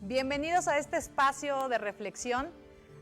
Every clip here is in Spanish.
Bienvenidos a este espacio de reflexión,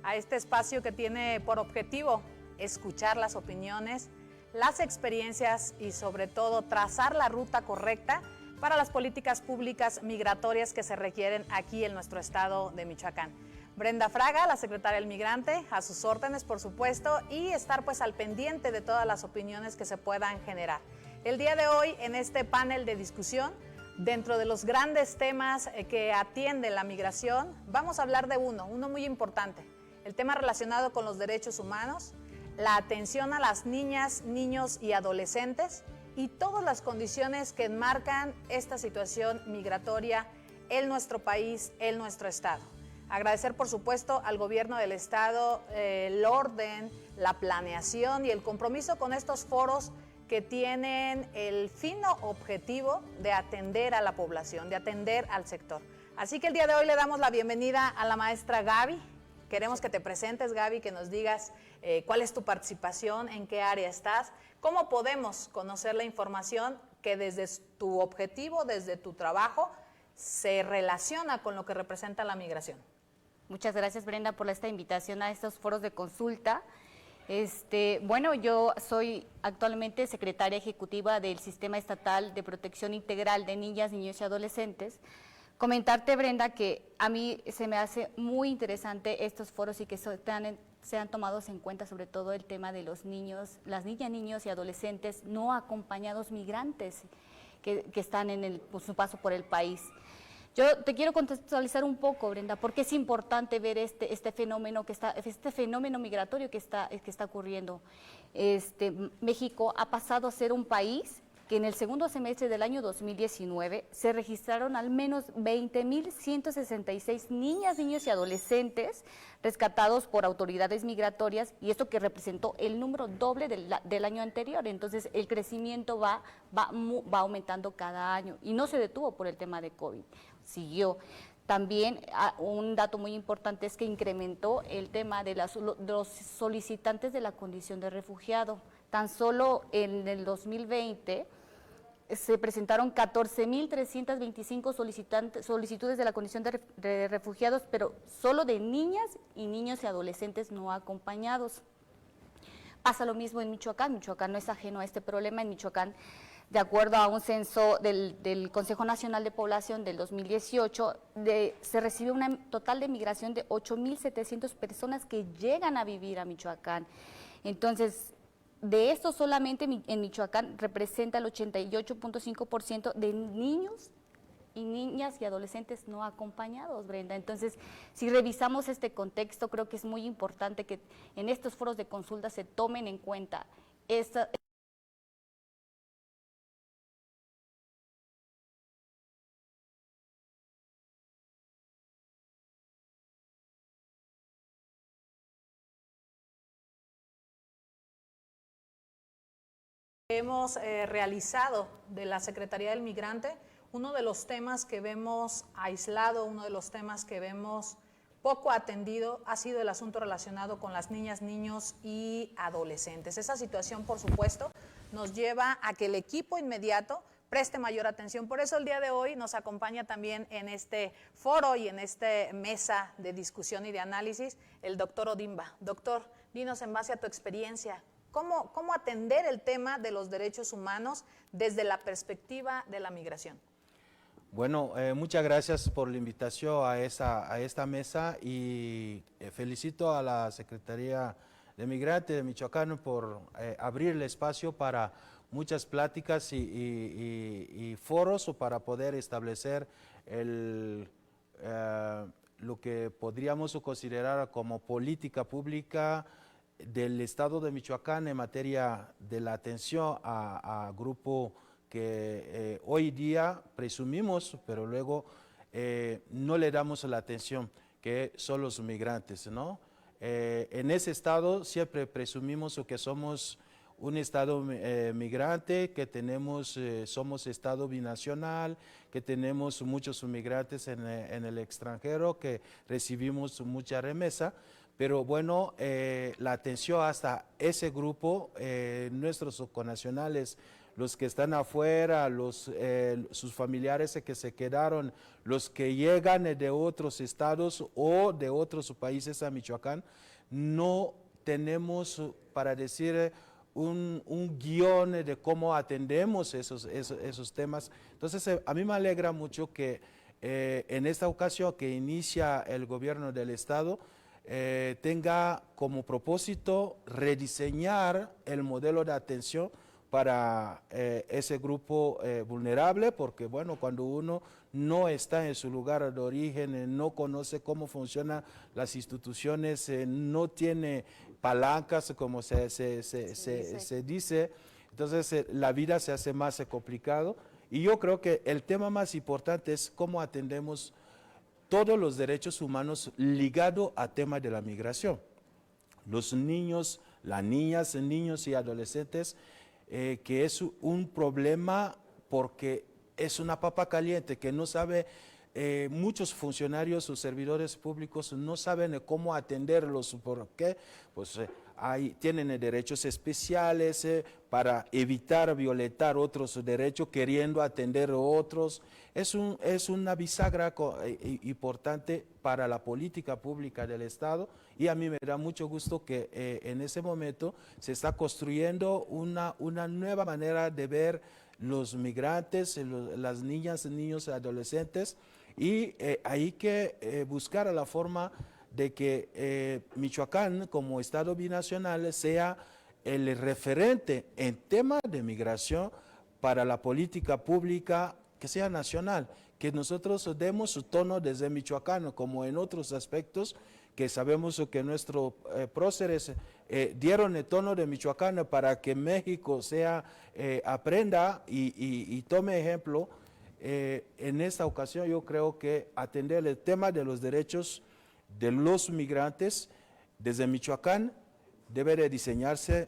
a este espacio que tiene por objetivo escuchar las opiniones, las experiencias y sobre todo trazar la ruta correcta para las políticas públicas migratorias que se requieren aquí en nuestro estado de Michoacán. Brenda Fraga, la secretaria del Migrante, a sus órdenes por supuesto, y estar pues al pendiente de todas las opiniones que se puedan generar. El día de hoy en este panel de discusión, dentro de los grandes temas que atiende la migración, vamos a hablar de uno muy importante, el tema relacionado con los derechos humanos, la atención a las niñas, niños y adolescentes y todas las condiciones que enmarcan esta situación migratoria en nuestro país, en nuestro estado. Agradecer por supuesto al gobierno del estado el orden, la planeación y el compromiso con estos foros que tienen el fino objetivo de atender a la población, de atender al sector. Así que el día de hoy le damos la bienvenida a la maestra Gaby. Queremos que te presentes, Gaby, que nos digas cuál es tu participación, en qué área estás, cómo podemos conocer la información que desde tu objetivo, desde tu trabajo, se relaciona con lo que representa la migración. Muchas gracias, Brenda, por esta invitación a estos foros de consulta. Bueno, yo soy actualmente secretaria ejecutiva del Sistema Estatal de Protección Integral de Niñas, Niños y Adolescentes. Comentarte, Brenda, que a mí se me hace muy interesante estos foros y que sean tomados en cuenta sobre todo el tema de los niños, las niñas, niños y adolescentes no acompañados migrantes que están en su paso por el país. Yo te quiero contextualizar un poco, Brenda, porque es importante ver este fenómeno migratorio que está ocurriendo. México ha pasado a ser un país que en el segundo semestre del año 2019 se registraron al menos 20.166 niñas, niños y adolescentes rescatados por autoridades migratorias, y esto que representó el número doble del año anterior. Entonces el crecimiento va aumentando cada año y no se detuvo por el tema de COVID, siguió. También un dato muy importante es que incrementó el tema de los solicitantes de la condición de refugiado. Tan solo en el 2020 se presentaron 14.325 solicitudes de la condición de refugiados, pero solo de niñas y niños y adolescentes no acompañados. Pasa lo mismo en Michoacán. Michoacán no es ajeno a este problema. En Michoacán, de acuerdo a un censo del Consejo Nacional de Población del 2018, se recibe una total de migración de 8.700 personas que llegan a vivir a Michoacán. Entonces, de esto solamente en Michoacán representa el 88.5% de niños y niñas y adolescentes no acompañados, Brenda. Entonces, si revisamos este contexto, creo que es muy importante que en estos foros de consulta se tomen en cuenta esta. Hemos realizado de la Secretaría del Migrante, uno de los temas que vemos aislado, uno de los temas que vemos poco atendido ha sido el asunto relacionado con las niñas, niños y adolescentes. Esa situación, por supuesto, nos lleva a que el equipo inmediato preste mayor atención. Por eso el día de hoy nos acompaña también en este foro y en esta mesa de discusión y de análisis el doctor Ondimba. Doctor, dinos en base a tu experiencia, ¿cómo atender el tema de los derechos humanos desde la perspectiva de la migración? Bueno, muchas gracias por la invitación a esta mesa y felicito a la Secretaría de Migrante de Michoacán por abrir el espacio para muchas pláticas y foros para poder establecer lo que podríamos considerar como política pública del Estado de Michoacán en materia de la atención a grupo que hoy día presumimos, pero luego no le damos la atención, que son los migrantes, ¿no? En ese estado siempre presumimos que somos un estado migrante, que somos estado binacional, que tenemos muchos migrantes en el extranjero, que recibimos mucha remesa. Pero bueno, la atención hasta ese grupo, nuestros connacionales los que están afuera, sus familiares que se quedaron, los que llegan de otros estados o de otros países a Michoacán, no tenemos, para decir, un guión de cómo atendemos esos temas. Entonces, a mí me alegra mucho que en esta ocasión que inicia el gobierno del estado, tenga como propósito rediseñar el modelo de atención para ese grupo vulnerable, porque bueno, cuando uno no está en su lugar de origen, no conoce cómo funcionan las instituciones, no tiene palancas, como se dice, entonces la vida se hace más complicado. Y yo creo que el tema más importante es cómo atendemos todos los derechos humanos ligados al tema de la migración. Los niños, las niñas, niños y adolescentes, que es un problema porque es una papa caliente que no sabe, muchos funcionarios o servidores públicos no saben cómo atenderlos. ¿Por qué? Pues tienen derechos especiales para evitar violentar otros derechos, queriendo atender a otros. Es una bisagra importante para la política pública del Estado, y a mí me da mucho gusto que en ese momento se está construyendo una nueva manera de ver los migrantes, las niñas, niños y adolescentes, y hay que buscar la forma de que Michoacán como estado binacional sea el referente en tema de migración para la política pública que sea nacional, que nosotros demos su tono desde Michoacán, como en otros aspectos que sabemos que nuestros próceres dieron el tono de Michoacán para que México aprenda y tome ejemplo. En esta ocasión yo creo que atender el tema de los derechos de los migrantes desde Michoacán debe de diseñarse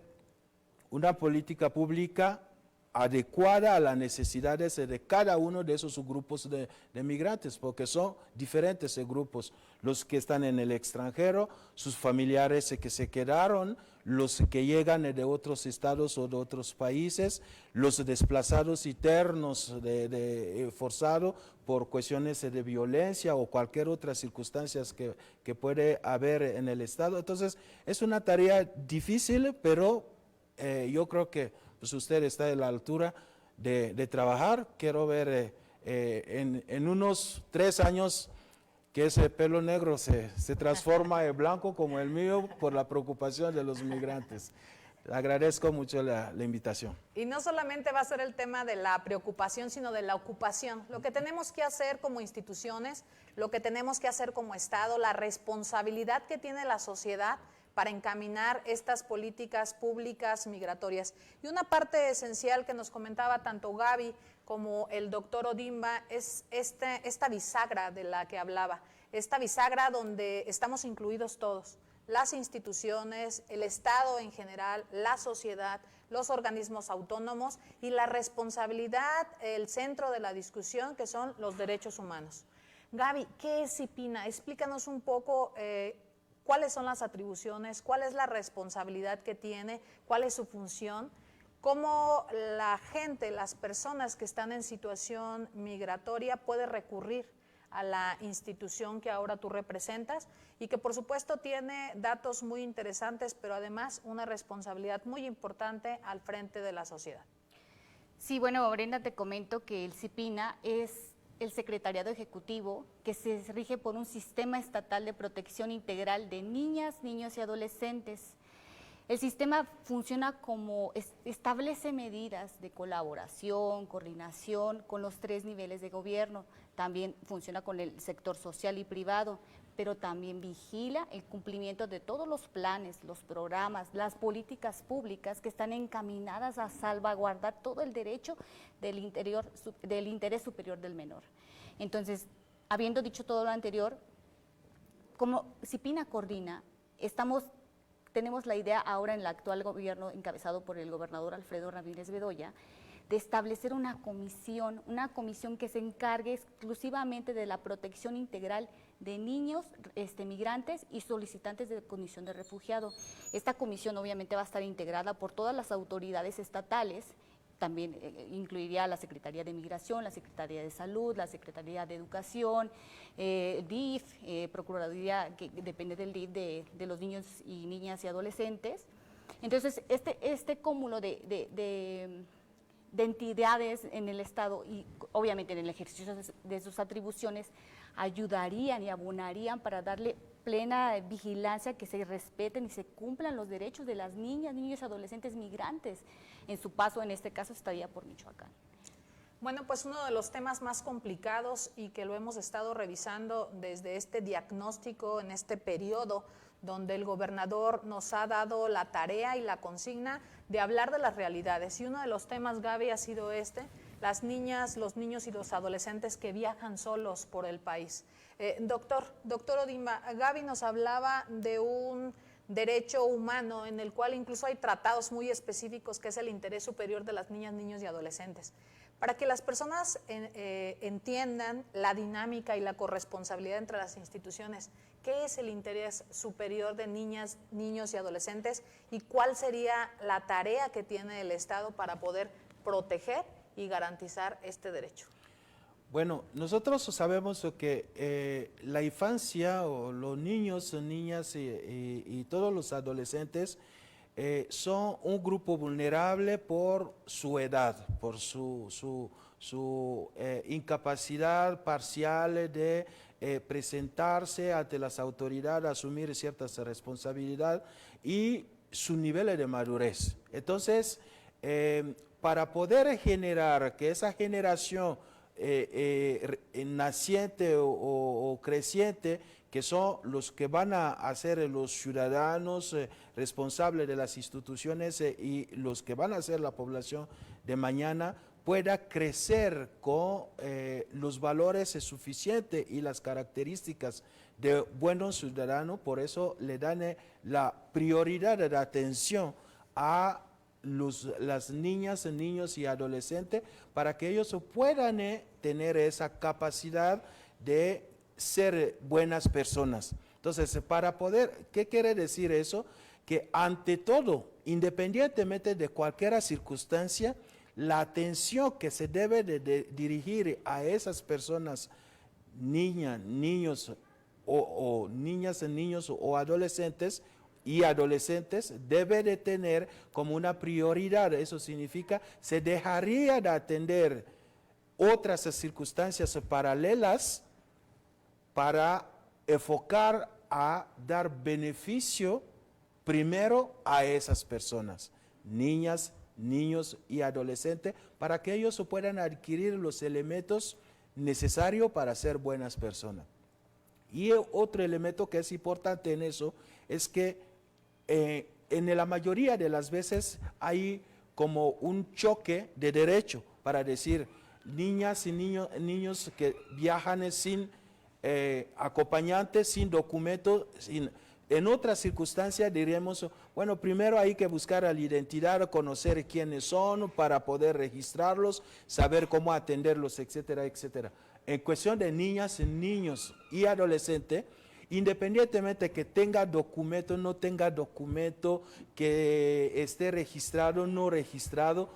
una política pública adecuada a las necesidades de cada uno de esos grupos de migrantes, porque son diferentes grupos, los que están en el extranjero, sus familiares que se quedaron, los que llegan de otros estados o de otros países, los desplazados internos forzados por cuestiones de violencia o cualquier otra circunstancia que puede haber en el estado. Entonces, es una tarea difícil, pero yo creo que pues usted está a la altura de trabajar. Quiero ver en unos 3 años que ese pelo negro se transforma en blanco como el mío por la preocupación de los migrantes. Agradezco mucho la invitación. Y no solamente va a ser el tema de la preocupación, sino de la ocupación. Lo que tenemos que hacer como instituciones, lo que tenemos que hacer como Estado, la responsabilidad que tiene la sociedad para encaminar estas políticas públicas migratorias. Y una parte esencial que nos comentaba tanto Gaby como el doctor Ondimba es esta bisagra de la que hablaba, esta bisagra donde estamos incluidos todos, las instituciones, el Estado en general, la sociedad, los organismos autónomos y la responsabilidad, el centro de la discusión, que son los derechos humanos. Gaby, ¿qué es CIPINA? Explícanos un poco cuáles son las atribuciones, cuál es la responsabilidad que tiene, cuál es su función, cómo la gente, las personas que están en situación migratoria puede recurrir a la institución que ahora tú representas y que por supuesto tiene datos muy interesantes, pero además una responsabilidad muy importante al frente de la sociedad. Sí, bueno, Brenda, te comento que el CIPINA es el Secretariado Ejecutivo que se rige por un sistema estatal de protección integral de niñas, niños y adolescentes. El sistema funciona como establece medidas de colaboración, coordinación con los 3 niveles de gobierno. También funciona con el sector social y privado, pero también vigila el cumplimiento de todos los planes, los programas, las políticas públicas que están encaminadas a salvaguardar todo el derecho del interés superior del menor. Entonces, habiendo dicho todo lo anterior, como CIPINA coordina, tenemos la idea ahora en el actual gobierno encabezado por el gobernador Alfredo Ramírez Bedoya de establecer una comisión que se encargue exclusivamente de la protección integral de niños migrantes y solicitantes de condición de refugiado. Esta comisión obviamente va a estar integrada por todas las autoridades estatales también incluiría la Secretaría de Migración, la Secretaría de Salud, la Secretaría de Educación, DIF, Procuraduría, que depende del DIF de los niños y niñas y adolescentes. Entonces, este cúmulo de entidades en el Estado y obviamente en el ejercicio de sus atribuciones ayudarían y abonarían para darle plena vigilancia, que se respeten y se cumplan los derechos de las niñas, niños y adolescentes migrantes en su paso, en este caso, estadía por Michoacán. Bueno, pues uno de los temas más complicados y que lo hemos estado revisando desde este diagnóstico en este periodo donde el gobernador nos ha dado la tarea y la consigna de hablar de las realidades. Y uno de los temas, Gaby, ha sido las niñas, los niños y los adolescentes que viajan solos por el país. Doctor Ondimba, Gaby nos hablaba de un derecho humano en el cual incluso hay tratados muy específicos, que es el interés superior de las niñas, niños y adolescentes. Para que las personas entiendan la dinámica y la corresponsabilidad entre las instituciones, ¿qué es el interés superior de niñas, niños y adolescentes y cuál sería la tarea que tiene el Estado para poder proteger y garantizar este derecho? Bueno, nosotros sabemos que la infancia o los niños, niñas y todos los adolescentes son un grupo vulnerable por su edad, por su incapacidad parcial de presentarse ante las autoridades, asumir ciertas responsabilidades y su nivel de madurez. Entonces, para poder generar que esa generación naciente o creciente, que son los que van a ser los ciudadanos responsables de las instituciones y los que van a ser la población de mañana, pueda crecer con los valores suficientes y las características de buenos ciudadanos. Por eso le dan la prioridad de atención a las niñas, niños y adolescentes, para que ellos puedan tener esa capacidad de ser buenas personas. Entonces, para poder, ¿qué quiere decir eso? Que ante todo, independientemente de cualquier circunstancia, la atención que se debe de dirigir a esas personas, niñas, niños o niñas, niños o adolescentes, y adolescentes, debe de tener como una prioridad. Eso significa, se dejaría de atender otras circunstancias paralelas para enfocar a dar beneficio primero a esas personas, niñas, niños y adolescentes, para que ellos puedan adquirir los elementos necesarios para ser buenas personas. Y otro elemento que es importante en eso es que en la mayoría de las veces hay como un choque de derecho para decir niñas y niños que viajan sin acompañantes, sin documentos, en otras circunstancias diríamos, bueno, primero hay que buscar la identidad, conocer quiénes son para poder registrarlos, saber cómo atenderlos, etcétera, etcétera. En cuestión de niñas, niños y adolescentes, independientemente que tenga documento, no tenga documento, que esté registrado, no registrado,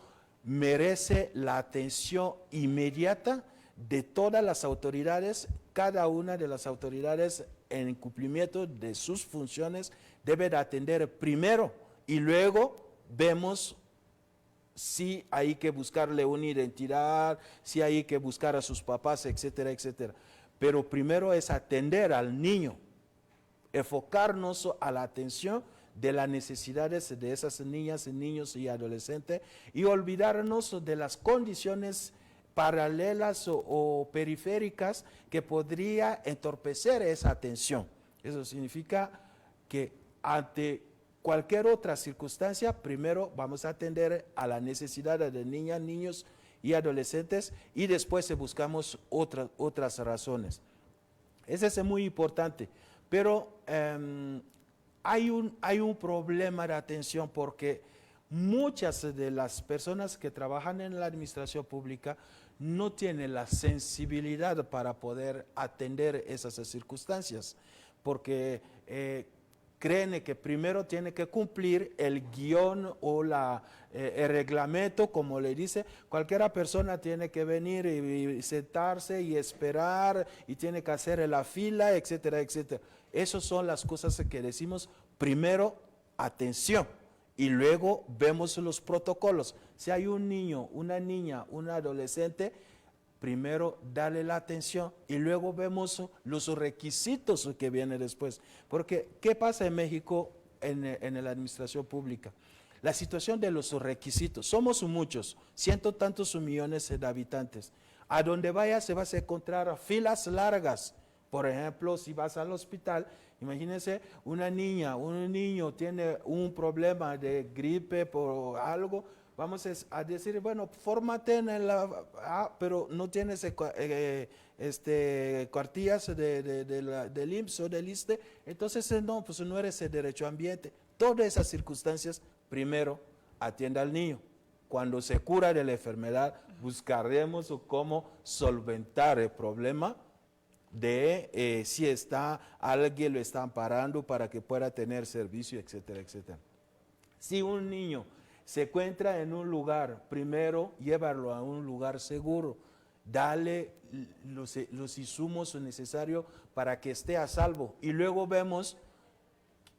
merece la atención inmediata de todas las autoridades. Cada una de las autoridades, en cumplimiento de sus funciones, debe de atender primero y luego vemos si hay que buscarle una identidad, si hay que buscar a sus papás, etcétera, etcétera. Pero primero es atender al niño, enfocarnos a la atención de las necesidades de esas niñas, niños y adolescentes y olvidarnos de las condiciones paralelas o periféricas que podría entorpecer esa atención. Eso significa que ante cualquier otra circunstancia, primero vamos a atender a la necesidad de niñas, niños y adolescentes y después buscamos otras razones. Ese es muy importante, pero hay un problema de atención porque muchas de las personas que trabajan en la administración pública no tienen la sensibilidad para poder atender esas circunstancias, porque creen que primero tiene que cumplir el guión o el reglamento, como le dice, cualquiera persona tiene que venir y sentarse y esperar y tiene que hacer la fila, etcétera, etcétera. Esas son las cosas que decimos, primero atención y luego vemos los protocolos. Si hay un niño, una niña, un adolescente, primero darle la atención y luego vemos los requisitos que vienen después. Porque, ¿qué pasa en México en la administración pública? La situación de los requisitos. Somos muchos, cientos tantos millones de habitantes. A donde vayas se vas a encontrar filas largas. Por ejemplo, si vas al hospital, imagínense una niña, un niño tiene un problema de gripe por algo, vamos a decir, bueno, fórmate en pero no tienes cuartillas del IMSS o del ISSSTE, entonces no, pues no eres el derecho ambiente. Todas esas circunstancias, primero, atienda al niño. Cuando se cura de la enfermedad, buscaremos cómo solventar el problema de si alguien lo está amparando para que pueda tener servicio, etcétera, etcétera. Si un niño se encuentra en un lugar, primero llévalo a un lugar seguro, dale los insumos necesarios para que esté a salvo y luego vemos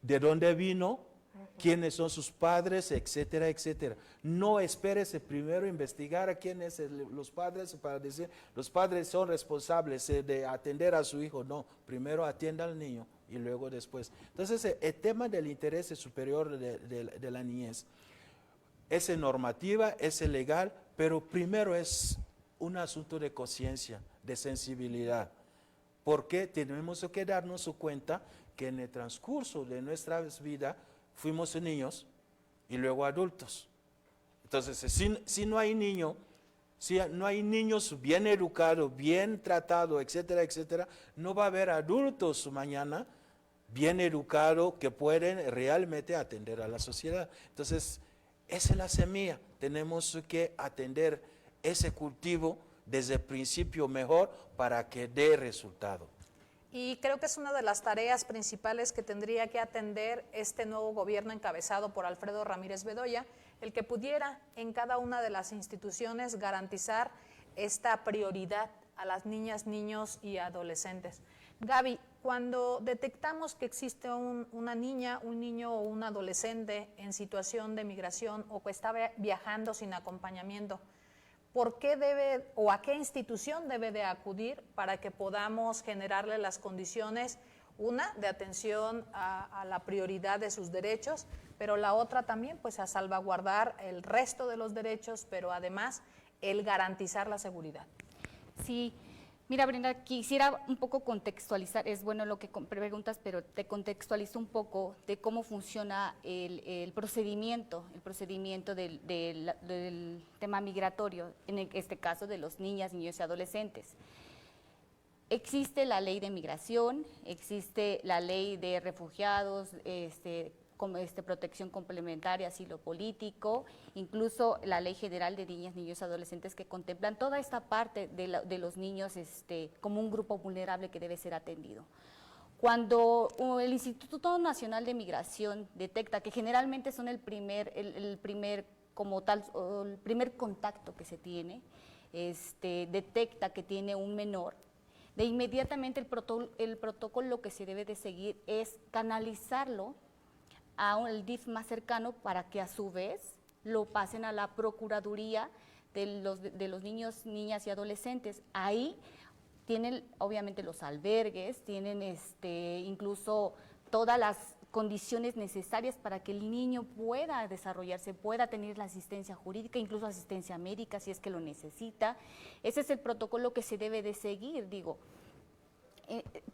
de dónde vino, quiénes son sus padres, etcétera, etcétera. No esperes primero investigar a quiénes los padres para decir, los padres son responsables de atender a su hijo. No, primero atienda al niño y luego después. Entonces, el tema del interés superior de la niñez es normativa, es legal, pero primero es un asunto de conciencia, de sensibilidad. Porque tenemos que darnos cuenta que en el transcurso de nuestra vida fuimos niños y luego adultos. Entonces, si no hay niño, si no hay niños bien educados, bien tratados, etcétera, etcétera, no va a haber adultos mañana bien educados que pueden realmente atender a la sociedad. Entonces, esa es la semilla. Tenemos que atender ese cultivo desde el principio mejor para que dé resultado. Y creo que es una de las tareas principales que tendría que atender este nuevo gobierno encabezado por Alfredo Ramírez Bedoya, el que pudiera en cada una de las instituciones garantizar esta prioridad a las niñas, niños y adolescentes. Gaby, cuando detectamos que existe una niña, un niño o un adolescente en situación de migración o que está viajando sin acompañamiento, ¿por qué debe o a qué institución debe de acudir para que podamos generarle las condiciones, una, de atención a la prioridad de sus derechos, pero la otra también, pues, a salvaguardar el resto de los derechos, pero además el garantizar la seguridad? Sí. Mira, Brenda, quisiera un poco contextualizar, es bueno lo que preguntas, pero te contextualizo un poco de cómo funciona el procedimiento del tema migratorio, en este caso de los niñas, niños y adolescentes. Existe la ley de migración, existe la ley de refugiados, protección complementaria, asilo político, incluso la Ley General de Niñas, Niños y Adolescentes que contemplan toda esta parte de los niños como un grupo vulnerable que debe ser atendido. Cuando el Instituto Nacional de Migración detecta que generalmente son el primer contacto que se tiene, detecta que tiene un menor, de inmediatamente el protocolo que se debe de seguir es canalizarlo al DIF más cercano para que a su vez lo pasen a la Procuraduría de los niños, niñas y adolescentes. Ahí tienen obviamente los albergues, tienen incluso todas las condiciones necesarias para que el niño pueda desarrollarse, pueda tener la asistencia jurídica, incluso asistencia médica si es que lo necesita. Ese es el protocolo que se debe de seguir, digo.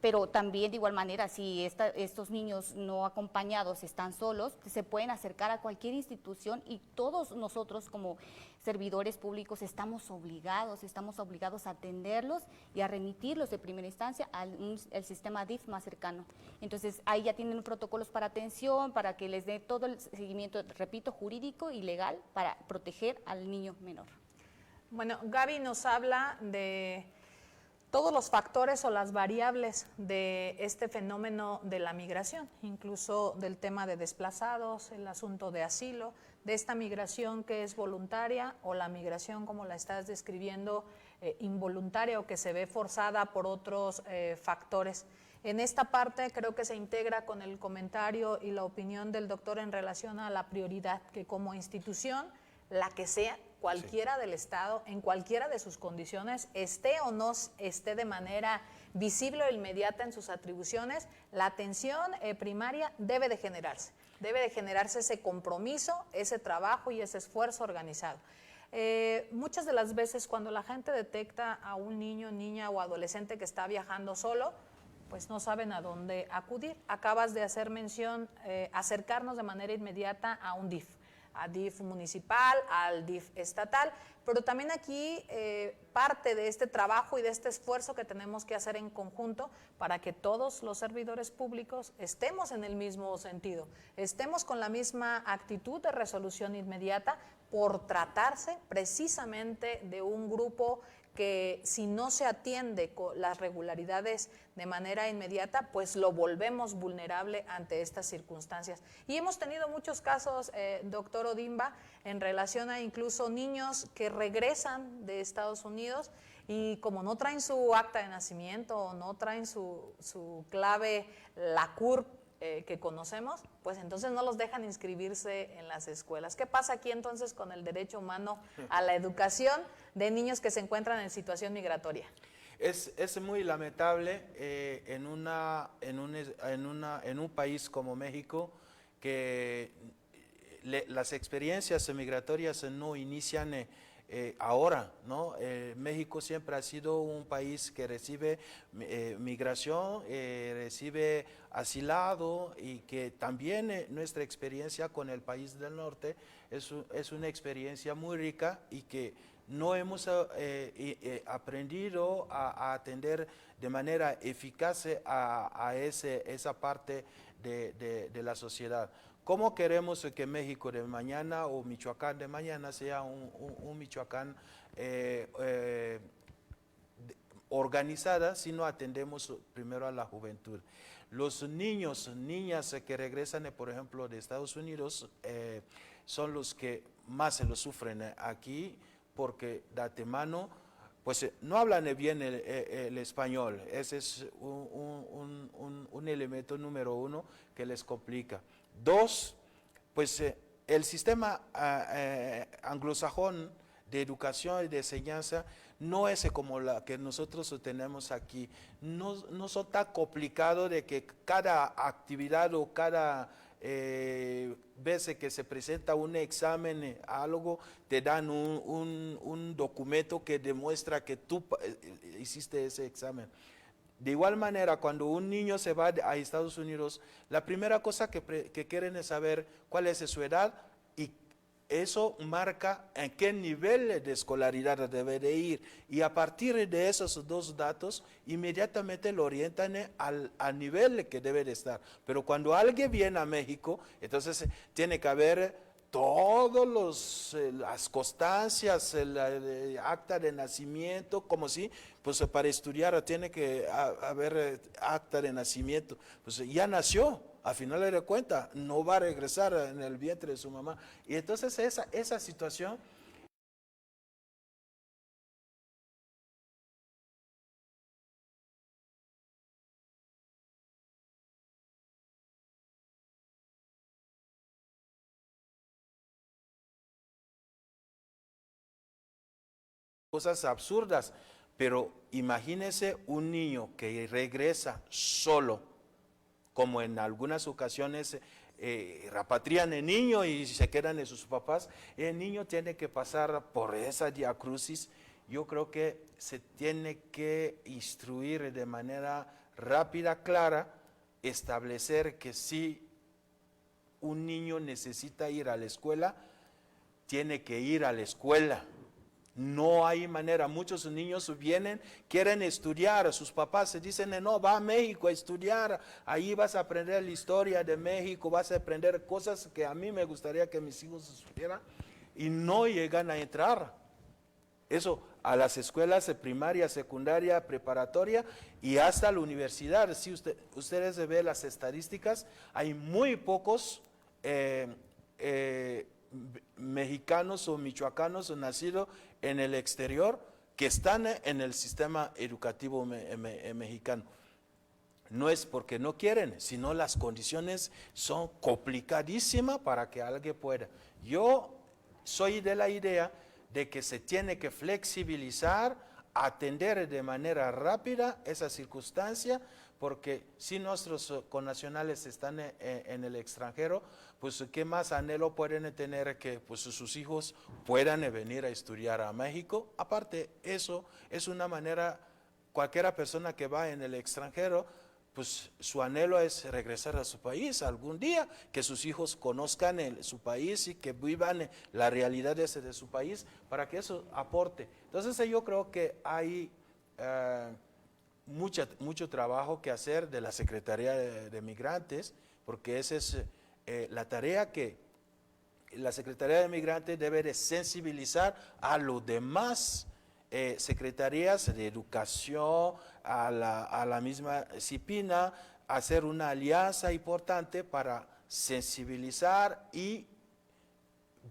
Pero también de igual manera, si estos niños no acompañados están solos, se pueden acercar a cualquier institución y todos nosotros como servidores públicos estamos obligados a atenderlos y a remitirlos de primera instancia al sistema DIF más cercano. Entonces ahí ya tienen protocolos para atención, para que les dé todo el seguimiento, repito, jurídico y legal para proteger al niño menor. Bueno, Gaby nos habla de todos los factores o las variables de este fenómeno de la migración, incluso del tema de desplazados, el asunto de asilo, de esta migración que es voluntaria o la migración, como la estás describiendo, involuntaria o que se ve forzada por otros factores. En esta parte creo que se integra con el comentario y la opinión del doctor en relación a la prioridad que como institución, la que sea, cualquiera del Estado, en cualquiera de sus condiciones, esté o no esté de manera visible o inmediata en sus atribuciones, la atención primaria debe de generarse ese compromiso, ese trabajo y ese esfuerzo organizado. Muchas de las veces cuando la gente detecta a un niño, niña o adolescente que está viajando solo, pues no saben a dónde acudir. Acabas de hacer mención, acercarnos de manera inmediata a un DIF, a DIF municipal, al DIF estatal, pero también aquí parte de este trabajo y de este esfuerzo que tenemos que hacer en conjunto para que todos los servidores públicos estemos en el mismo sentido, estemos con la misma actitud de resolución inmediata por tratarse precisamente de un grupo que si no se atiende con las regularidades de manera inmediata, pues lo volvemos vulnerable ante estas circunstancias. Y hemos tenido muchos casos, doctor Ondimba, en relación a incluso niños que regresan de Estados Unidos y como no traen su acta de nacimiento o no traen su clave, la CURP, que conocemos, pues entonces no los dejan inscribirse en las escuelas. ¿Qué pasa aquí entonces con el derecho humano a la educación de niños que se encuentran en situación migratoria? Es muy lamentable en un país como México que las experiencias migratorias no inician ahora, ¿no? México siempre ha sido un país que recibe migración, recibe asilado y que también nuestra experiencia con el país del norte es una experiencia muy rica y que no hemos aprendido a atender de manera eficaz a esa parte de la sociedad. ¿Cómo queremos que México de mañana o Michoacán de mañana sea un Michoacán organizada si no atendemos primero a la juventud? Los niños, niñas que regresan, por ejemplo, de Estados Unidos, son los que más se lo sufren aquí porque de antemano pues no hablan bien el español. Ese es un elemento número uno que les complica. Dos, pues el sistema anglosajón de educación y de enseñanza no es como la que nosotros tenemos aquí. No son tan complicados de que cada actividad o cada vez que se presenta un examen, algo, te dan un documento que demuestra que tú hiciste ese examen. De igual manera, cuando un niño se va a Estados Unidos, la primera cosa que quieren es saber cuál es su edad y eso marca en qué nivel de escolaridad debe de ir. Y a partir de esos dos datos, inmediatamente lo orientan al nivel que debe de estar. Pero cuando alguien viene a México, entonces tiene que haber todas las constancias, el acta de nacimiento, como si, pues para estudiar tiene que haber acta de nacimiento. Pues ya nació, al final de cuentas, no va a regresar en el vientre de su mamá. Y entonces esa situación cosas absurdas, pero imagínese un niño que regresa solo, como en algunas ocasiones repatrian el niño y se quedan en sus papás, el niño tiene que pasar por esa diacrucis. Yo creo que se tiene que instruir de manera rápida, clara, establecer que si un niño necesita ir a la escuela, tiene que ir a la escuela. No hay manera, muchos niños vienen, quieren estudiar, sus papás se dicen, no, va a México a estudiar, ahí vas a aprender la historia de México, vas a aprender cosas que a mí me gustaría que mis hijos supieran, y no llegan a entrar. Eso a las escuelas de primaria, secundaria, preparatoria y hasta la universidad. Si ustedes ven las estadísticas, hay muy pocos mexicanos o michoacanos nacidos en el exterior que están en el sistema educativo mexicano. No es porque no quieren, sino las condiciones son complicadísimas para que alguien pueda. Yo soy de la idea de que se tiene que flexibilizar, atender de manera rápida esa circunstancia, porque si nuestros connacionales están en el extranjero, pues qué más anhelo pueden tener que pues, sus hijos puedan venir a estudiar a México. Aparte, eso es una manera, cualquiera persona que va en el extranjero, pues su anhelo es regresar a su país algún día, que sus hijos conozcan su país y que vivan la realidad de su país, para que eso aporte. Entonces yo creo que hay mucho trabajo que hacer de la Secretaría de Migrantes, porque esa es la tarea que la Secretaría de Migrantes debe de sensibilizar a los demás secretarías de educación, a la misma disciplina, hacer una alianza importante para sensibilizar y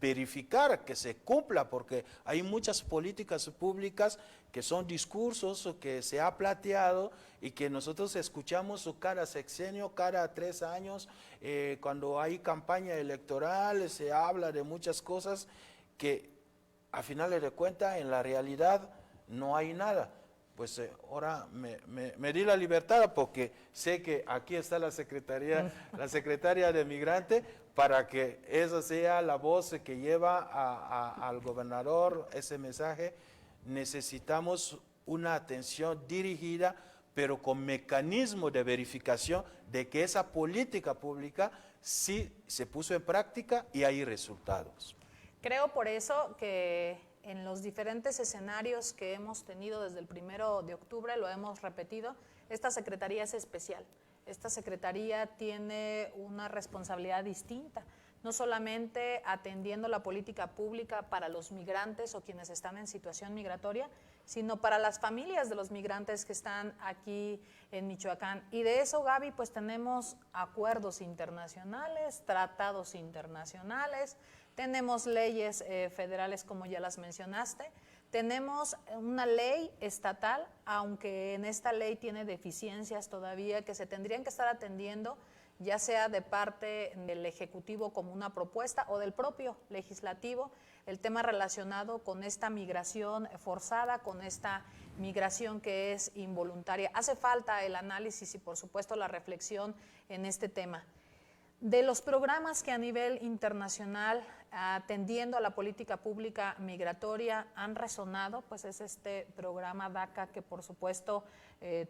verificar que se cumpla, porque hay muchas políticas públicas que son discursos que se ha planteado y que nosotros escuchamos cada sexenio, cada 3 años, cuando hay campaña electoral, se habla de muchas cosas que a finales de cuentas en la realidad no hay nada. Pues ahora me di la libertad porque sé que aquí está la secretaria de Migrante, para que esa sea la voz que lleva al gobernador ese mensaje. Necesitamos una atención dirigida, pero con mecanismo de verificación de que esa política pública sí se puso en práctica y hay resultados. Creo por eso que en los diferentes escenarios que hemos tenido desde el 1 de octubre, lo hemos repetido, esta Secretaría es especial. Esta Secretaría tiene una responsabilidad distinta, no solamente atendiendo la política pública para los migrantes o quienes están en situación migratoria, sino para las familias de los migrantes que están aquí en Michoacán. Y de eso, Gaby, pues tenemos acuerdos internacionales, tratados internacionales, tenemos leyes federales como ya las mencionaste, tenemos una ley estatal, aunque en esta ley tiene deficiencias todavía que se tendrían que estar atendiendo, ya sea de parte del Ejecutivo como una propuesta o del propio Legislativo, el tema relacionado con esta migración forzada, con esta migración que es involuntaria. Hace falta el análisis y por supuesto la reflexión en este tema. De los programas que a nivel internacional, atendiendo a la política pública migratoria, han resonado, pues es este programa DACA que por supuesto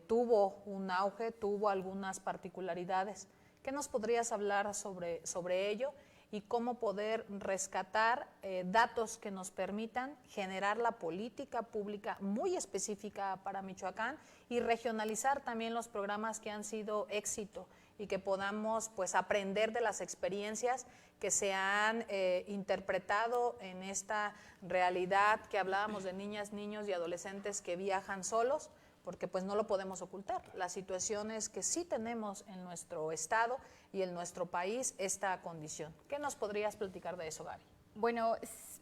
tuvo un auge, tuvo algunas particularidades. ¿Qué nos podrías hablar sobre ello y cómo poder rescatar datos que nos permitan generar la política pública muy específica para Michoacán y regionalizar también los programas que han sido éxito y que podamos pues aprender de las experiencias que se han interpretado en esta realidad que hablábamos de niñas, niños y adolescentes que viajan solos, porque pues no lo podemos ocultar. La situación es que sí tenemos en nuestro estado y en nuestro país esta condición. ¿Qué nos podrías platicar de eso, Gaby? Bueno,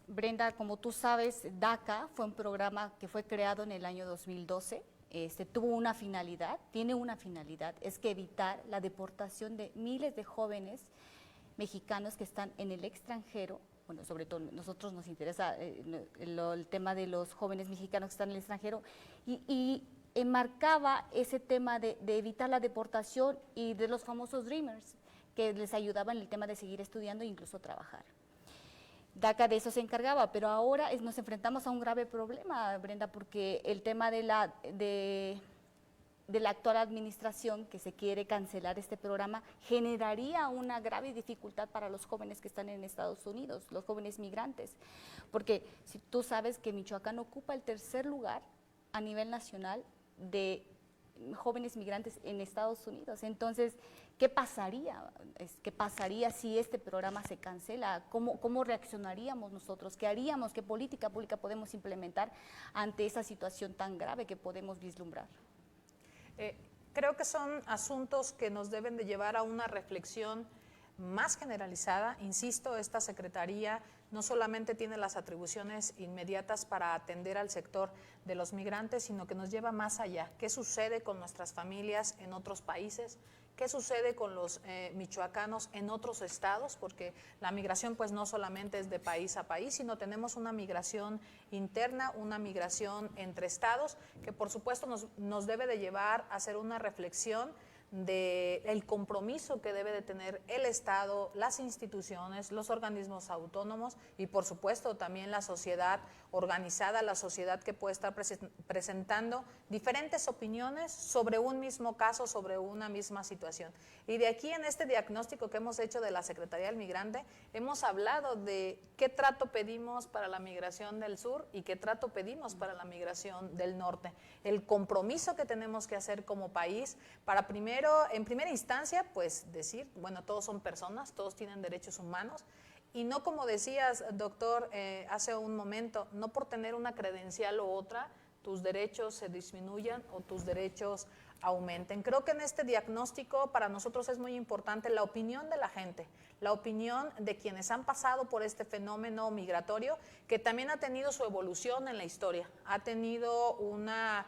Brenda, como tú sabes, DACA fue un programa que fue creado en el año 2012. Tuvo una finalidad, tiene una finalidad, es que evitar la deportación de miles de jóvenes mexicanos que están en el extranjero. Bueno, sobre todo nosotros nos interesa el tema de los jóvenes mexicanos que están en el extranjero y enmarcaba ese tema de evitar la deportación y de los famosos Dreamers, que les ayudaban en el tema de seguir estudiando e incluso trabajar. DACA de eso se encargaba, pero ahora nos enfrentamos a un grave problema, Brenda, porque el tema de la actual administración que se quiere cancelar este programa generaría una grave dificultad para los jóvenes que están en Estados Unidos, los jóvenes migrantes, porque si tú sabes que Michoacán ocupa el 3er lugar a nivel nacional de jóvenes migrantes en Estados Unidos, entonces ¿qué pasaría? ¿Qué pasaría si este programa se cancela? ¿Cómo reaccionaríamos nosotros? ¿Qué haríamos? ¿Qué política pública podemos implementar ante esa situación tan grave que podemos vislumbrar? Creo que son asuntos que nos deben de llevar a una reflexión más generalizada. Insisto, esta Secretaría no solamente tiene las atribuciones inmediatas para atender al sector de los migrantes, sino que nos lleva más allá. ¿Qué sucede con nuestras familias en otros países? ¿Qué sucede con los michoacanos en otros estados? Porque la migración pues no solamente es de país a país, sino tenemos una migración interna, una migración entre estados, que por supuesto nos debe de llevar a hacer una reflexión del compromiso que debe de tener el Estado, las instituciones, los organismos autónomos y por supuesto también la sociedad organizada, la sociedad que puede estar presentando diferentes opiniones sobre un mismo caso, sobre una misma situación. Y de aquí en este diagnóstico que hemos hecho de la Secretaría del Migrante, hemos hablado de qué trato pedimos para la migración del sur y qué trato pedimos para la migración del norte. El compromiso que tenemos que hacer como país para en primera instancia, pues decir, bueno, todos son personas, todos tienen derechos humanos, y no como decías, doctor, hace un momento, no por tener una credencial u otra, tus derechos se disminuyan o tus derechos aumenten. Creo que en este diagnóstico para nosotros es muy importante la opinión de la gente, la opinión de quienes han pasado por este fenómeno migratorio, que también ha tenido su evolución en la historia, ha tenido una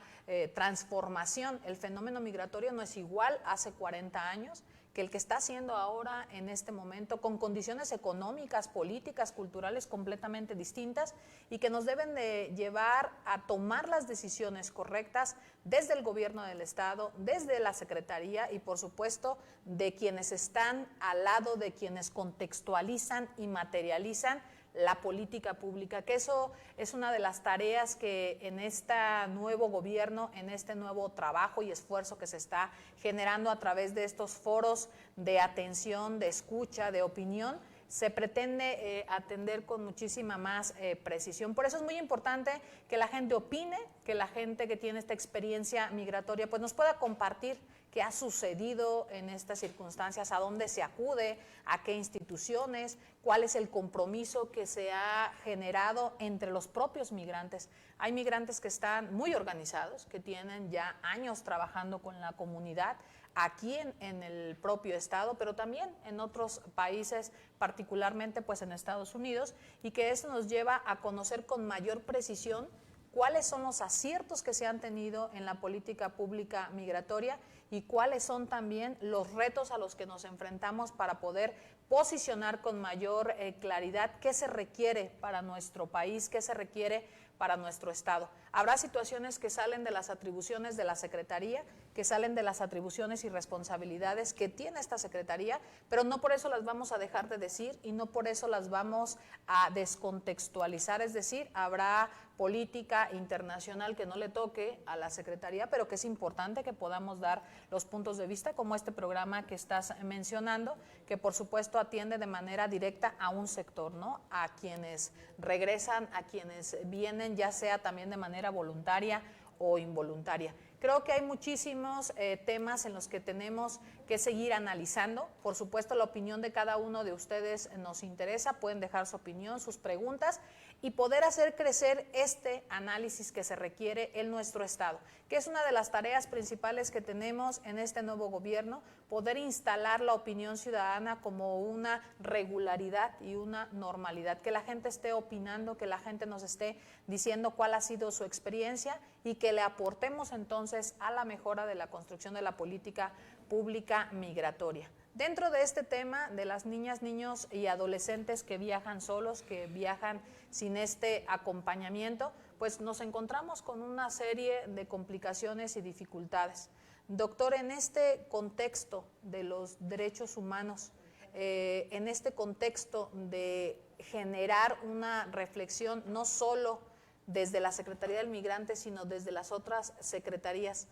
transformación. El fenómeno migratorio no es igual hace 40 años que el que está haciendo ahora en este momento, con condiciones económicas, políticas, culturales completamente distintas y que nos deben de llevar a tomar las decisiones correctas desde el gobierno del Estado, desde la Secretaría y por supuesto de quienes están al lado, de quienes contextualizan y materializan la política pública, que eso es una de las tareas que en este nuevo gobierno, en este nuevo trabajo y esfuerzo que se está generando a través de estos foros de atención, de escucha, de opinión, se pretende atender con muchísima más precisión. Por eso es muy importante que la gente opine, que la gente que tiene esta experiencia migratoria pues nos pueda compartir qué ha sucedido en estas circunstancias, a dónde se acude, a qué instituciones, cuál es el compromiso que se ha generado entre los propios migrantes. Hay migrantes que están muy organizados, que tienen ya años trabajando con la comunidad, aquí en el propio estado, pero también en otros países, particularmente pues en Estados Unidos, y que eso nos lleva a conocer con mayor precisión cuáles son los aciertos que se han tenido en la política pública migratoria y cuáles son también los retos a los que nos enfrentamos para poder posicionar con mayor claridad qué se requiere para nuestro país, qué se requiere para nuestro Estado. Habrá situaciones que salen de las atribuciones de la Secretaría, que salen de las atribuciones y responsabilidades que tiene esta Secretaría, pero no por eso las vamos a dejar de decir y no por eso las vamos a descontextualizar, es decir, habrá política internacional que no le toque a la Secretaría, pero que es importante que podamos dar los puntos de vista, como este programa que estás mencionando, que por supuesto atiende de manera directa a un sector, ¿no? A quienes regresan, a quienes vienen, ya sea también de manera voluntaria o involuntaria. Creo que hay muchísimos temas en los que tenemos que seguir analizando. Por supuesto, la opinión de cada uno de ustedes nos interesa. Pueden dejar su opinión, sus preguntas y poder hacer crecer este análisis que se requiere en nuestro Estado, que es una de las tareas principales que tenemos en este nuevo gobierno, poder instalar la opinión ciudadana como una regularidad y una normalidad, que la gente esté opinando, que la gente nos esté diciendo cuál ha sido su experiencia y que le aportemos entonces a la mejora de la construcción de la política pública migratoria. Dentro de este tema de las niñas, niños y adolescentes que viajan solos, que viajan sin este acompañamiento, pues nos encontramos con una serie de complicaciones y dificultades. Doctor, en este contexto de los derechos humanos, en este contexto de generar una reflexión no solo desde la Secretaría del Migrante, sino desde las otras secretarías,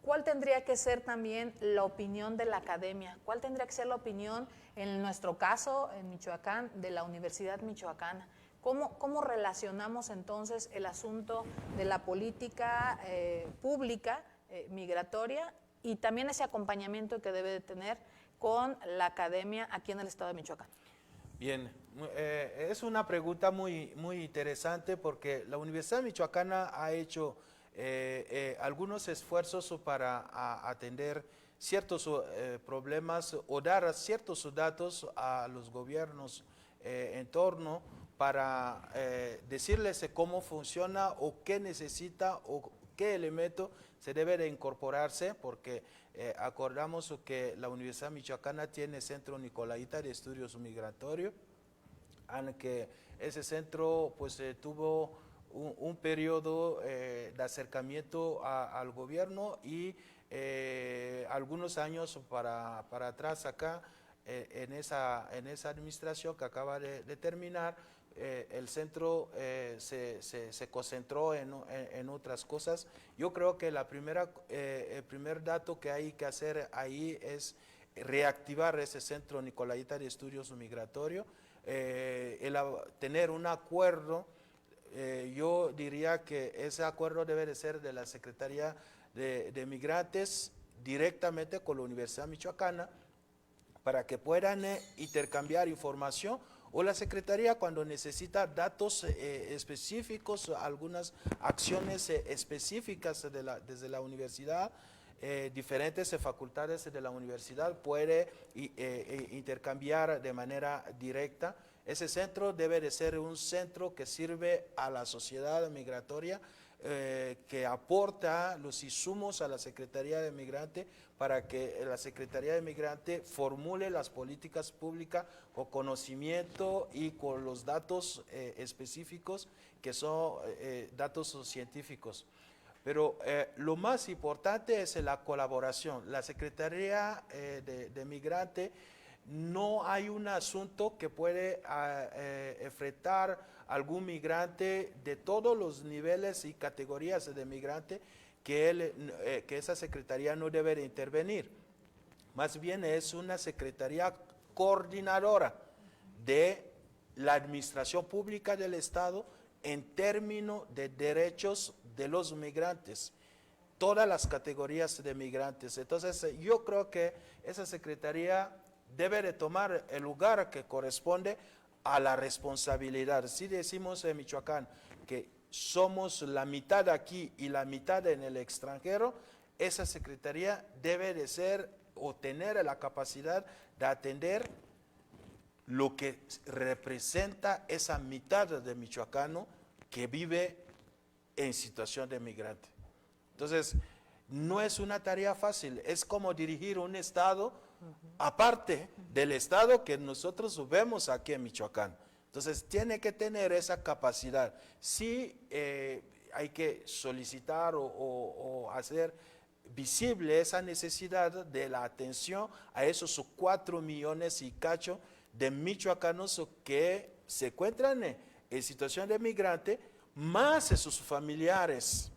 ¿cuál tendría que ser también la opinión de la academia? ¿Cuál tendría que ser la opinión, en nuestro caso, en Michoacán, de la Universidad Michoacana? ¿Cómo relacionamos entonces el asunto de la política pública migratoria y también ese acompañamiento que debe de tener con la academia aquí en el estado de Michoacán? Bien, es una pregunta muy interesante porque la Universidad Michoacana ha hecho algunos esfuerzos para atender ciertos problemas o dar ciertos datos a los gobiernos en torno para decirles cómo funciona o qué necesita o qué elemento se debe de incorporarse, porque acordamos que la Universidad Michoacana tiene Centro Nicolaita de Estudios Migratorios, aunque ese centro pues tuvo un periodo de acercamiento al gobierno y algunos años para atrás acá, en esa administración que acaba de terminar, el centro se concentró en otras cosas. Yo creo que el primer dato que hay que hacer ahí es reactivar ese Centro Nicolaita de Estudios Migratorios, tener un acuerdo. Yo diría que ese acuerdo debe de ser de la Secretaría de Migrantes directamente con la Universidad Michoacana para que puedan intercambiar información, o la Secretaría cuando necesita datos específicos, algunas acciones específicas desde la universidad, diferentes facultades de la universidad puede intercambiar de manera directa. Ese centro debe de ser un centro que sirve a la sociedad migratoria, que aporta los insumos a la Secretaría de Migrante para que la Secretaría de Migrante formule las políticas públicas con conocimiento y con los datos específicos que son datos científicos. Pero lo más importante es la colaboración. La Secretaría de Migrante, no hay un asunto que puede enfrentar algún migrante de todos los niveles y categorías de migrante que esa secretaría no debe de intervenir. Más bien es una secretaría coordinadora de la administración pública del Estado en términos de derechos de los migrantes, todas las categorías de migrantes. Entonces yo creo que esa secretaría debe de tomar el lugar que corresponde a la responsabilidad. Si decimos en Michoacán que somos la mitad aquí y la mitad en el extranjero, esa secretaría debe de ser o tener la capacidad de atender lo que representa esa mitad de michoacano que vive en situación de migrante. Entonces, no es una tarea fácil, es como dirigir un estado aparte del estado que nosotros vemos aquí en Michoacán. Entonces, tiene que tener esa capacidad. Sí, hay que solicitar o hacer visible esa necesidad de la atención a esos 4 millones y cacho de michoacanos que se encuentran en situación de migrante, más sus familiares,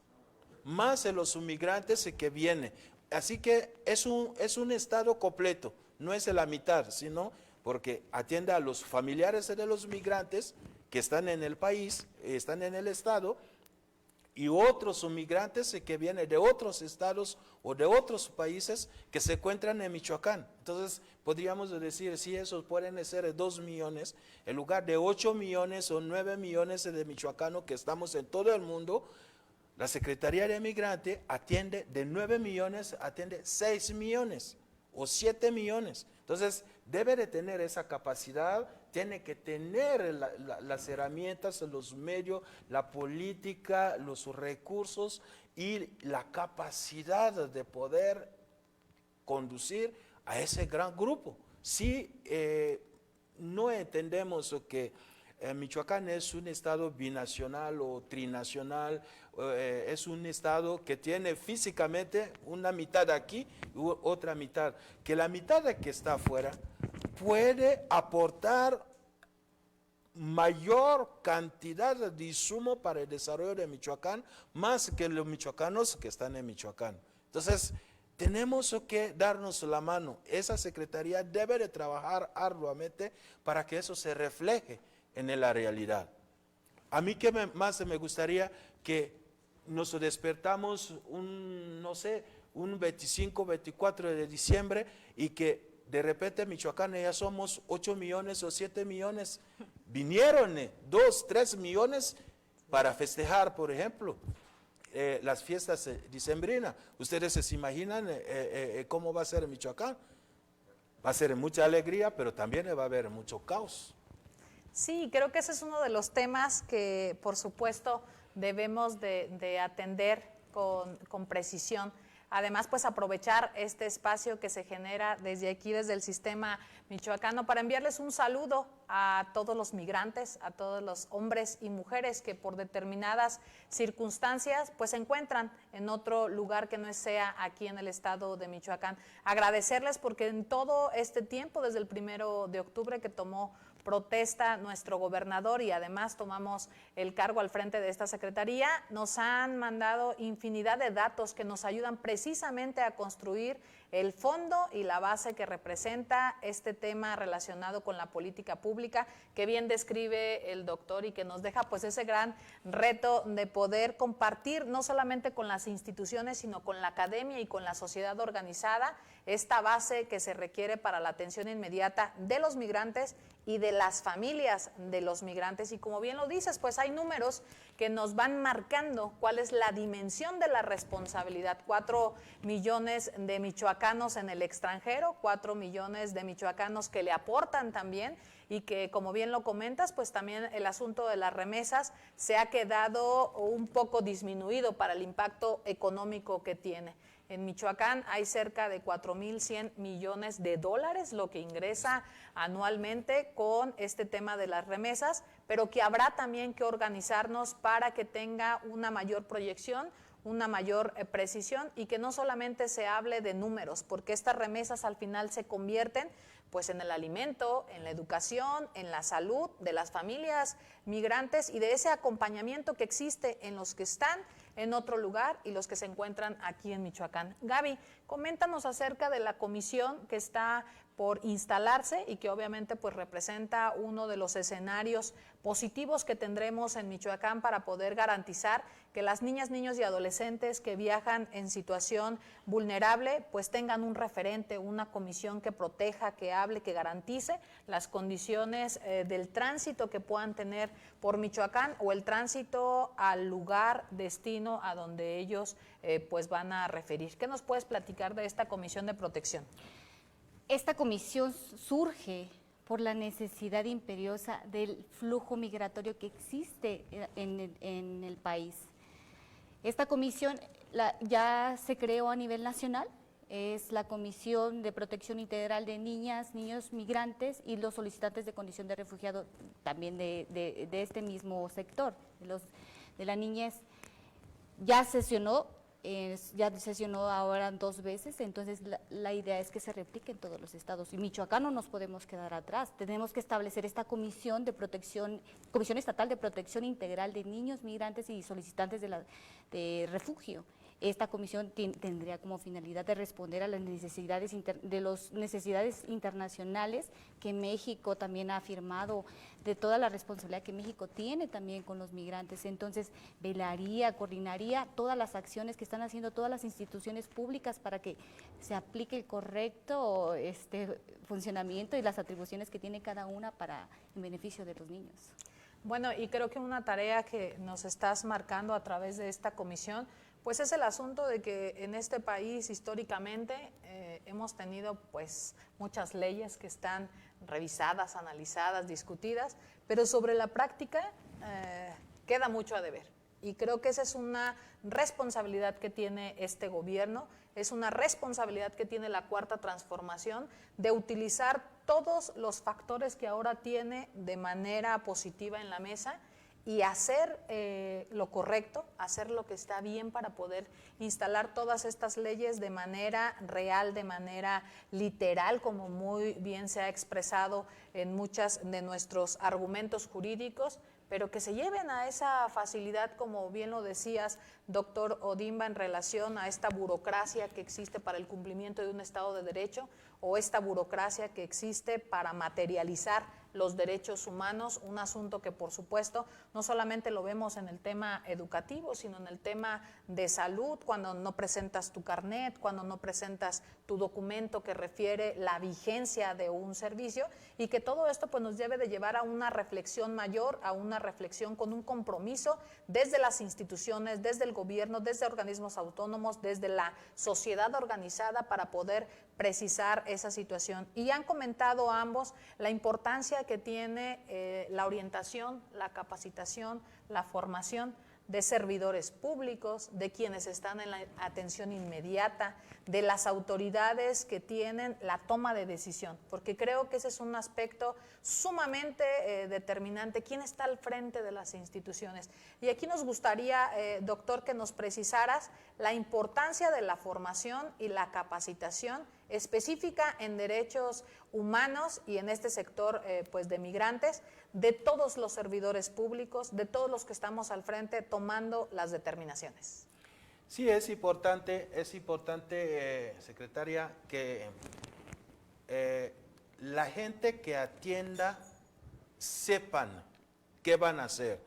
más los migrantes que vienen. Así que es un estado completo, no es la mitad, sino porque atiende a los familiares de los migrantes que están en el país, están en el estado, y otros migrantes que vienen de otros estados o de otros países que se encuentran en Michoacán. Entonces, podríamos decir, si esos pueden ser 2 millones, en lugar de 8 millones o 9 millones de michoacanos que estamos en todo el mundo, la Secretaría de Migrante atiende de 9 millones, atiende 6 millones o 7 millones. Entonces, debe de tener esa capacidad, tiene que tener las herramientas, los medios, la política, los recursos y la capacidad de poder conducir a ese gran grupo. Si no entendemos que Michoacán es un estado binacional o trinacional, es un estado que tiene físicamente una mitad aquí y otra mitad, que la mitad que está afuera puede aportar mayor cantidad de insumo para el desarrollo de Michoacán, más que los michoacanos que están en Michoacán. Entonces, tenemos que darnos la mano. Esa secretaría debe de trabajar arduamente para que eso se refleje en la realidad. A mí que más me gustaría que nos despertamos un 25, 24 de diciembre y que de repente en Michoacán ya somos 8 millones o 7 millones. Vinieron 2, 3 millones para festejar, por ejemplo, las fiestas dicembrinas. ¿Ustedes se imaginan cómo va a ser en Michoacán? Va a ser mucha alegría, pero también va a haber mucho caos. Sí, creo que ese es uno de los temas que, por supuesto, debemos de atender con precisión. Además, pues aprovechar este espacio que se genera desde aquí, desde el sistema michoacano, para enviarles un saludo a todos los migrantes, a todos los hombres y mujeres que por determinadas circunstancias pues se encuentran en otro lugar que no sea aquí en el estado de Michoacán. Agradecerles porque en todo este tiempo, desde el 1 de octubre que tomó protesta nuestro gobernador y además tomamos el cargo al frente de esta secretaría, nos han mandado infinidad de datos que nos ayudan precisamente a construir el fondo y la base que representa este tema relacionado con la política pública que bien describe el doctor y que nos deja pues ese gran reto de poder compartir no solamente con las instituciones sino con la academia y con la sociedad organizada esta base que se requiere para la atención inmediata de los migrantes y de las familias de los migrantes. Y como bien lo dices, pues hay números que nos van marcando cuál es la dimensión de la responsabilidad. 4 millones de michoacanos en el extranjero, 4 millones de michoacanos que le aportan también y que, como bien lo comentas, pues también el asunto de las remesas se ha quedado un poco disminuido para el impacto económico que tiene. En Michoacán hay cerca de 4.100 millones de dólares, lo que ingresa anualmente con este tema de las remesas, pero que habrá también que organizarnos para que tenga una mayor proyección, una mayor precisión y que no solamente se hable de números, porque estas remesas al final se convierten pues en el alimento, en la educación, en la salud de las familias migrantes y de ese acompañamiento que existe en los que están en otro lugar y los que se encuentran aquí en Michoacán. Gaby, coméntanos acerca de la comisión que está por instalarse y que obviamente pues representa uno de los escenarios positivos que tendremos en Michoacán para poder garantizar que las niñas, niños y adolescentes que viajan en situación vulnerable pues tengan un referente, una comisión que proteja, que hable, que garantice las condiciones del tránsito que puedan tener por Michoacán o el tránsito al lugar, destino a donde ellos pues van a referir. ¿Qué nos puedes platicar de esta comisión de protección? Esta comisión surge por la necesidad imperiosa del flujo migratorio que existe en el país. Esta comisión ya se creó a nivel nacional, es la Comisión de Protección Integral de Niñas, Niños Migrantes y los solicitantes de condición de refugiado también de este mismo sector, de la niñez. Ya sesionó ahora 2 veces, entonces la idea es que se replique en todos los estados. Y Michoacán no nos podemos quedar atrás, tenemos que establecer esta comisión estatal de protección integral de niños, migrantes y solicitantes de refugio. Esta comisión tendría como finalidad de responder a las necesidades internacionales que México también ha afirmado, de toda la responsabilidad que México tiene también con los migrantes. Entonces, velaría, coordinaría todas las acciones que están haciendo todas las instituciones públicas para que se aplique el correcto funcionamiento y las atribuciones que tiene cada una para el beneficio de los niños. Bueno, y creo que una tarea que nos estás marcando a través de esta comisión pues es el asunto de que en este país históricamente hemos tenido pues muchas leyes que están revisadas, analizadas, discutidas, pero sobre la práctica queda mucho a deber. Y creo que esa es una responsabilidad que tiene este gobierno, es una responsabilidad que tiene la Cuarta Transformación de utilizar todos los factores que ahora tiene de manera positiva en la mesa y hacer lo correcto, hacer lo que está bien para poder instalar todas estas leyes de manera real, de manera literal, como muy bien se ha expresado en muchos de nuestros argumentos jurídicos, pero que se lleven a esa facilidad, como bien lo decías, doctor Ondimba, en relación a esta burocracia que existe para el cumplimiento de un Estado de Derecho o esta burocracia que existe para materializar los derechos humanos, un asunto que por supuesto no solamente lo vemos en el tema educativo, sino en el tema de salud, cuando no presentas tu carnet, cuando no presentas tu documento que refiere la vigencia de un servicio, y que todo esto pues nos debe de llevar a una reflexión mayor, a una reflexión con un compromiso desde las instituciones, desde el gobierno, desde organismos autónomos, desde la sociedad organizada para poder precisar esa situación. Y han comentado ambos la importancia que tiene la orientación, la capacitación, la formación de servidores públicos, de quienes están en la atención inmediata, de las autoridades que tienen la toma de decisión, porque creo que ese es un aspecto sumamente determinante, quién está al frente de las instituciones. Y aquí nos gustaría, doctor, que nos precisaras la importancia de la formación y la capacitación específica en derechos humanos y en este sector pues de migrantes, de todos los servidores públicos, de todos los que estamos al frente tomando las determinaciones. Sí, es importante, secretaria, que la gente que atienda sepan qué van a hacer.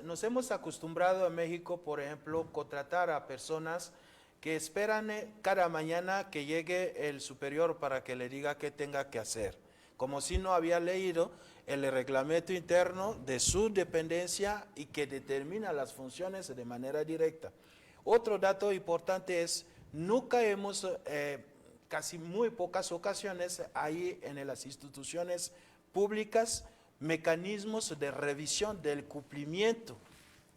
Nos hemos acostumbrado en México, por ejemplo, contratar a personas que esperan cada mañana que llegue el superior para que le diga qué tenga que hacer, como si no había leído el reglamento interno de su dependencia y que determina las funciones de manera directa. Otro dato importante es, nunca hemos, casi muy pocas ocasiones, hay en las instituciones públicas mecanismos de revisión del cumplimiento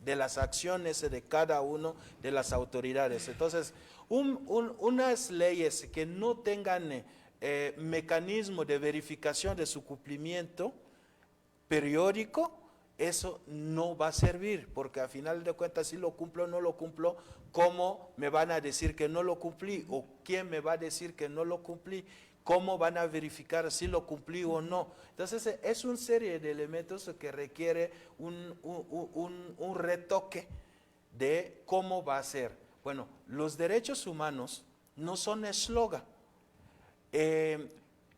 de las acciones de cada uno de las autoridades. Entonces, unas leyes que no tengan mecanismo de verificación de su cumplimiento periódico, eso no va a servir, porque al final de cuentas, si lo cumplo o no lo cumplo, ¿cómo me van a decir que no lo cumplí? ¿O quién me va a decir que no lo cumplí? ¿Cómo van a verificar si lo cumplí o no? Entonces, es una serie de elementos que requiere un retoque de cómo va a ser. Bueno, los derechos humanos no son eslogan.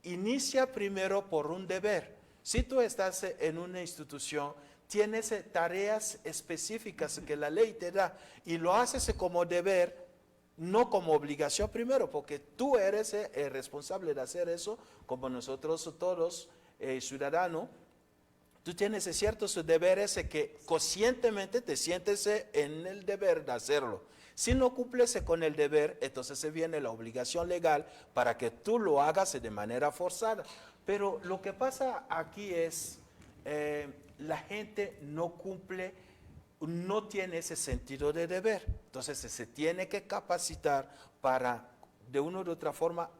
Inicia primero por un deber. Si tú estás en una institución, tienes tareas específicas que la ley te da y lo haces como deber, no como obligación primero, porque tú eres el responsable de hacer eso, como nosotros todos, ciudadanos. Tú tienes ciertos deberes que conscientemente te sientes en el deber de hacerlo. Si no cumples con el deber, entonces se viene la obligación legal para que tú lo hagas de manera forzada. Pero lo que pasa aquí es, la gente no cumple, no tiene ese sentido de deber. Entonces se tiene que capacitar para, de una u otra forma,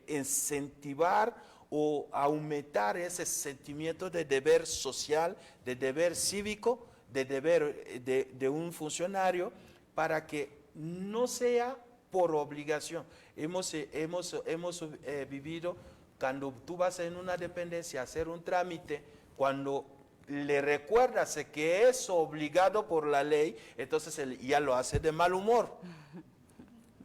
incentivar o aumentar ese sentimiento de deber social, de deber cívico, de deber de un funcionario, para que no sea por obligación. Hemos vivido, cuando tú vas en una dependencia a hacer un trámite, cuando le recuerdas que es obligado por la ley, entonces él ya lo hace de mal humor.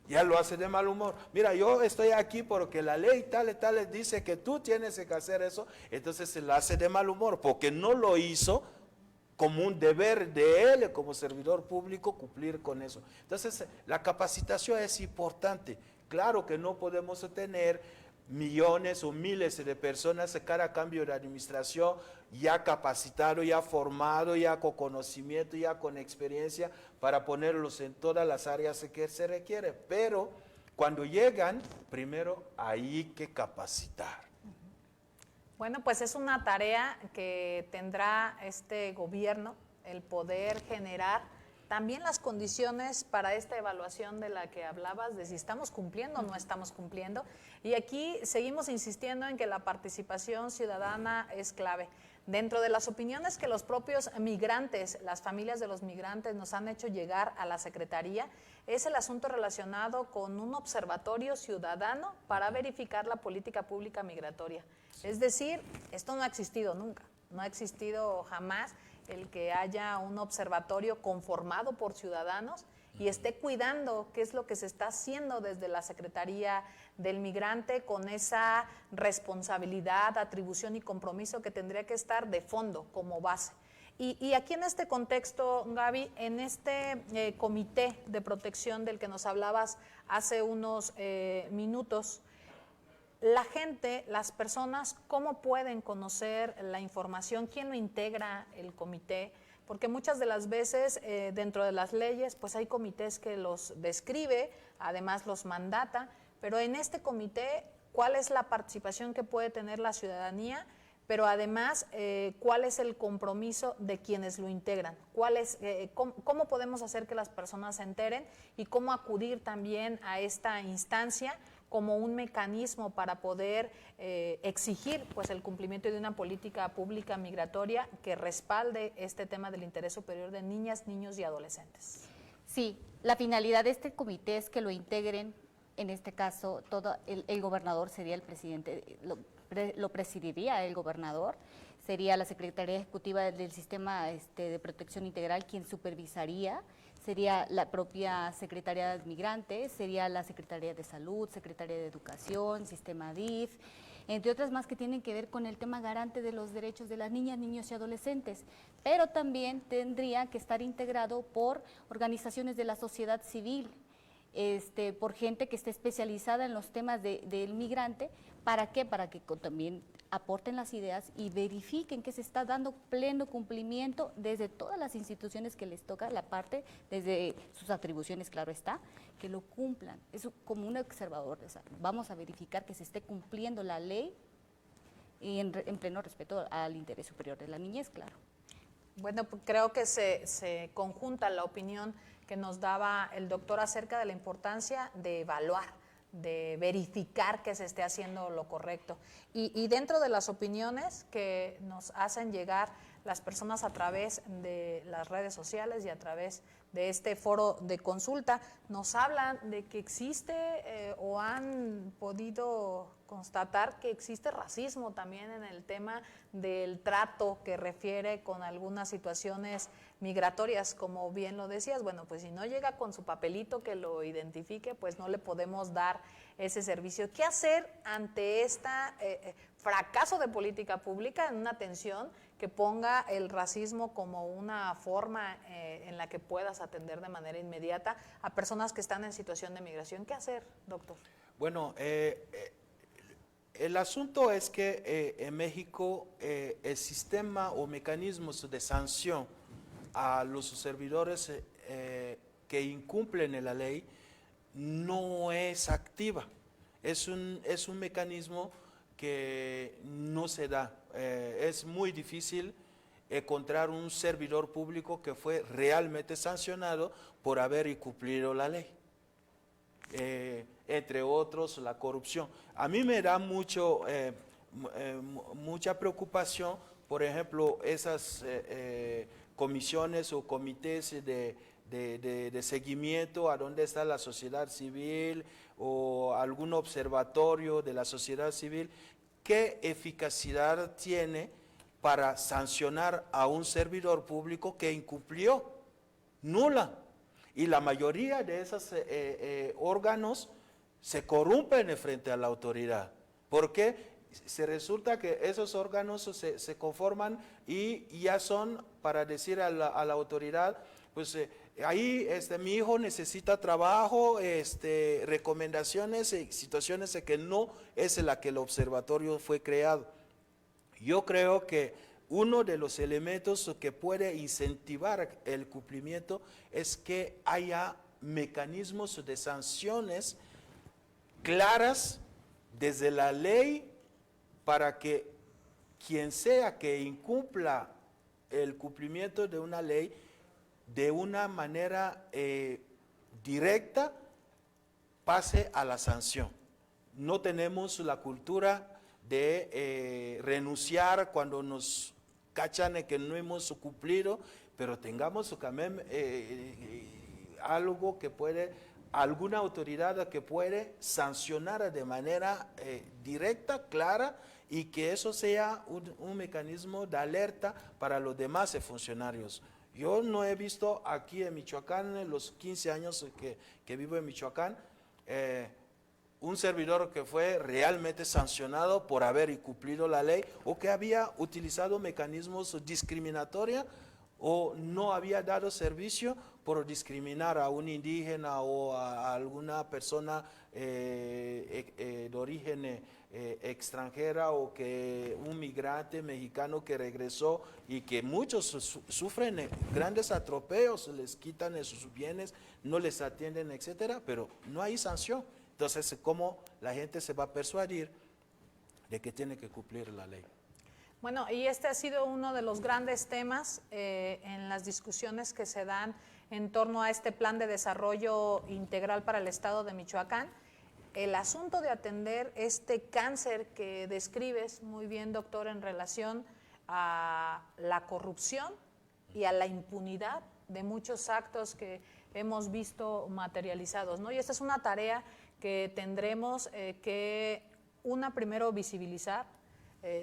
Ya lo hace de mal humor. Mira, yo estoy aquí porque la ley tal y tal dice que tú tienes que hacer eso, entonces se lo hace de mal humor, porque no lo hizo como un deber de él como servidor público cumplir con eso. Entonces, la capacitación es importante. Claro que no podemos tener millones o miles de personas cada cambio de administración ya capacitado, ya formado, ya con conocimiento, ya con experiencia para ponerlos en todas las áreas que se requiere. Pero cuando llegan, primero hay que capacitar. Bueno, pues es una tarea que tendrá este gobierno, el poder generar también las condiciones para esta evaluación de la que hablabas, de si estamos cumpliendo o no estamos cumpliendo. Y aquí seguimos insistiendo en que la participación ciudadana es clave. Dentro de las opiniones que los propios migrantes, las familias de los migrantes nos han hecho llegar a la Secretaría, es el asunto relacionado con un observatorio ciudadano para verificar la política pública migratoria. Es decir, esto no ha existido nunca, no ha existido jamás el que haya un observatorio conformado por ciudadanos y esté cuidando qué es lo que se está haciendo desde la Secretaría del Migrante con esa responsabilidad, atribución y compromiso que tendría que estar de fondo como base. Y aquí en este contexto, Gaby, en este comité de protección del que nos hablabas hace unos minutos, la gente, las personas, ¿cómo pueden conocer la información? ¿Quién lo integra el comité? Porque muchas de las veces dentro de las leyes pues hay comités que los describe, además los mandata, pero en este comité, ¿cuál es la participación que puede tener la ciudadanía? Pero además, ¿cuál es el compromiso de quienes lo integran? ¿Cómo podemos hacer que las personas se enteren y cómo acudir también a esta instancia como un mecanismo para poder exigir pues, el cumplimiento de una política pública migratoria que respalde este tema del interés superior de niñas, niños y adolescentes? Sí, la finalidad de este comité es que lo integren, en este caso, todo el gobernador sería el presidente, lo presidiría el gobernador, sería la Secretaría Ejecutiva del Sistema de Protección Integral quien supervisaría, sería la propia Secretaría de Migrantes, sería la Secretaría de Salud, Secretaría de Educación, Sistema DIF, entre otras más que tienen que ver con el tema garante de los derechos de las niñas, niños y adolescentes, pero también tendría que estar integrado por organizaciones de la sociedad civil, por gente que esté especializada en los temas del migrante. ¿Para qué? Para que también aporten las ideas y verifiquen que se está dando pleno cumplimiento desde todas las instituciones que les toca la parte, desde sus atribuciones, claro está, que lo cumplan. Eso como un observador, o sea, vamos a verificar que se esté cumpliendo la ley y en pleno respeto al interés superior de la niñez, claro. Bueno, pues creo que se conjunta la opinión que nos daba el doctor acerca de la importancia de evaluar, de verificar que se esté haciendo lo correcto. Y dentro de las opiniones que nos hacen llegar las personas a través de las redes sociales y a través de este foro de consulta, nos hablan de que existe o han podido constatar que existe racismo también en el tema del trato que refiere con algunas situaciones migratorias, como bien lo decías. Bueno, pues si no llega con su papelito que lo identifique, pues no le podemos dar ese servicio. ¿Qué hacer ante este fracaso de política pública en una atención que ponga el racismo como una forma en la que puedas atender de manera inmediata a personas que están en situación de migración? ¿Qué hacer, doctor? Bueno, el asunto es que en México el sistema o mecanismos de sanción a los servidores que incumplen la ley no es activa. Es un mecanismo que no se da. Es muy difícil encontrar un servidor público que fue realmente sancionado por haber incumplido la ley. Entre otros, la corrupción. A mí me da mucha preocupación, por ejemplo, esas comisiones o comités de seguimiento a dónde está la sociedad civil o algún observatorio de la sociedad civil. ¿Qué eficacidad tiene para sancionar a un servidor público que incumplió? Nula. Y la mayoría de esos órganos se corrompen frente a la autoridad. ¿Por qué? Se resulta que esos órganos se conforman y ya son para decir a la autoridad, pues ahí mi hijo necesita trabajo, recomendaciones, situaciones que no es la que el observatorio fue creado. Yo creo que uno de los elementos que puede incentivar el cumplimiento es que haya mecanismos de sanciones claras desde la ley para que quien sea que incumpla el cumplimiento de una ley de una manera directa pase a la sanción. No tenemos la cultura de renunciar cuando nos cachan que no hemos cumplido, pero tengamos también algo que puede, alguna autoridad que puede sancionar de manera directa, clara, y que eso sea un mecanismo de alerta para los demás funcionarios. Yo no he visto aquí en Michoacán, en los 15 años que vivo en Michoacán, un servidor que fue realmente sancionado por haber incumplido la ley o que había utilizado mecanismos discriminatorios o no había dado servicio por discriminar a un indígena o a alguna persona de origen extranjera o que un migrante mexicano que regresó y que muchos sufren grandes atropellos, les quitan sus bienes, no les atienden, etcétera, pero no hay sanción. Entonces, ¿cómo la gente se va a persuadir de que tiene que cumplir la ley? Bueno, y este ha sido uno de los grandes temas en las discusiones que se dan en torno a este plan de desarrollo integral para el estado de Michoacán. El asunto de atender este cáncer que describes muy bien, doctor, en relación a la corrupción y a la impunidad de muchos actos que hemos visto materializados, ¿no? Y esta es una tarea que tendremos que, primero visibilizar,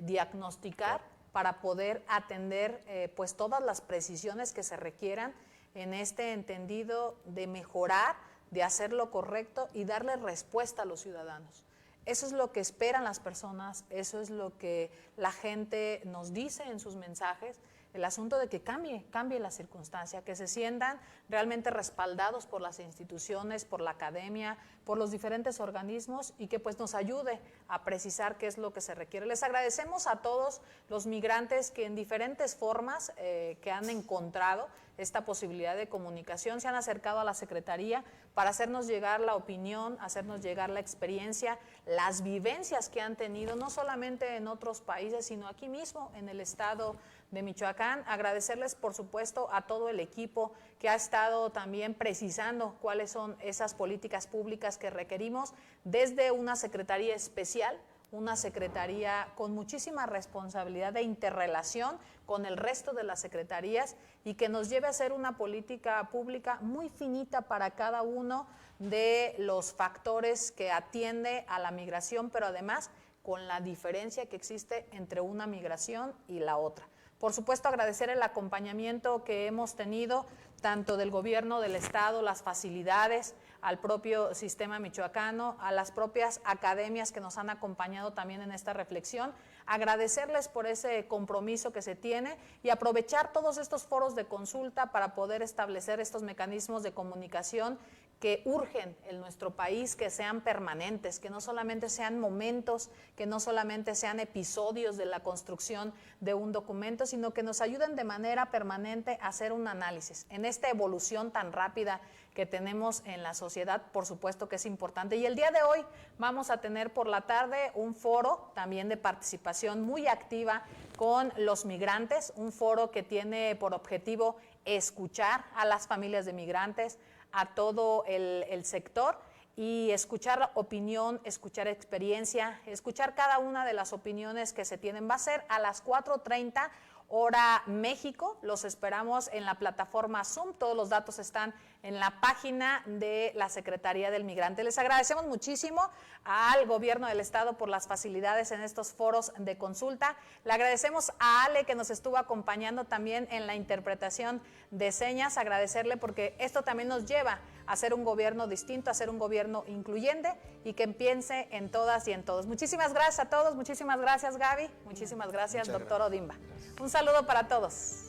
diagnosticar para poder atender pues todas las precisiones que se requieran en este entendido de mejorar, de hacer lo correcto y darle respuesta a los ciudadanos. Eso es lo que esperan las personas, eso es lo que la gente nos dice en sus mensajes, el asunto de que cambie la circunstancia, que se sientan realmente respaldados por las instituciones, por la academia, por los diferentes organismos y que pues nos ayude a precisar qué es lo que se requiere. Les agradecemos a todos los migrantes que en diferentes formas que han encontrado esta posibilidad de comunicación se han acercado a la Secretaría para hacernos llegar la opinión, hacernos llegar la experiencia, las vivencias que han tenido, no solamente en otros países, sino aquí mismo en el estado de Michoacán. Agradecerles, por supuesto, a todo el equipo que ha estado también precisando cuáles son esas políticas públicas que requerimos desde una secretaría especial, una secretaría con muchísima responsabilidad de interrelación con el resto de las secretarías y que nos lleve a hacer una política pública muy finita para cada uno de los factores que atiende a la migración, pero además con la diferencia que existe entre una migración y la otra. Por supuesto, agradecer el acompañamiento que hemos tenido tanto del gobierno del estado, las facilidades, al propio sistema michoacano, a las propias academias que nos han acompañado también en esta reflexión, agradecerles por ese compromiso que se tiene y aprovechar todos estos foros de consulta para poder establecer estos mecanismos de comunicación que urgen en nuestro país, que sean permanentes, que no solamente sean momentos, que no solamente sean episodios de la construcción de un documento, sino que nos ayuden de manera permanente a hacer un análisis. En esta evolución tan rápida que tenemos en la sociedad, por supuesto que es importante. Y el día de hoy vamos a tener por la tarde un foro también de participación muy activa con los migrantes, un foro que tiene por objetivo escuchar a las familias de migrantes, a todo el sector y escuchar opinión, escuchar experiencia, escuchar cada una de las opiniones que se tienen. Va a ser a las 4:30 hora México, los esperamos en la plataforma Zoom, todos los datos están en la página de la Secretaría del Migrante. Les agradecemos muchísimo al gobierno del estado por las facilidades en estos foros de consulta. Le agradecemos a Ale que nos estuvo acompañando también en la interpretación de señas, agradecerle porque esto también nos lleva a ser un gobierno distinto, a ser un gobierno incluyente y que piense en todas y en todos. Muchísimas gracias a todos, muchísimas gracias Gaby, muchísimas gracias doctor Odimba. Un saludo para todos.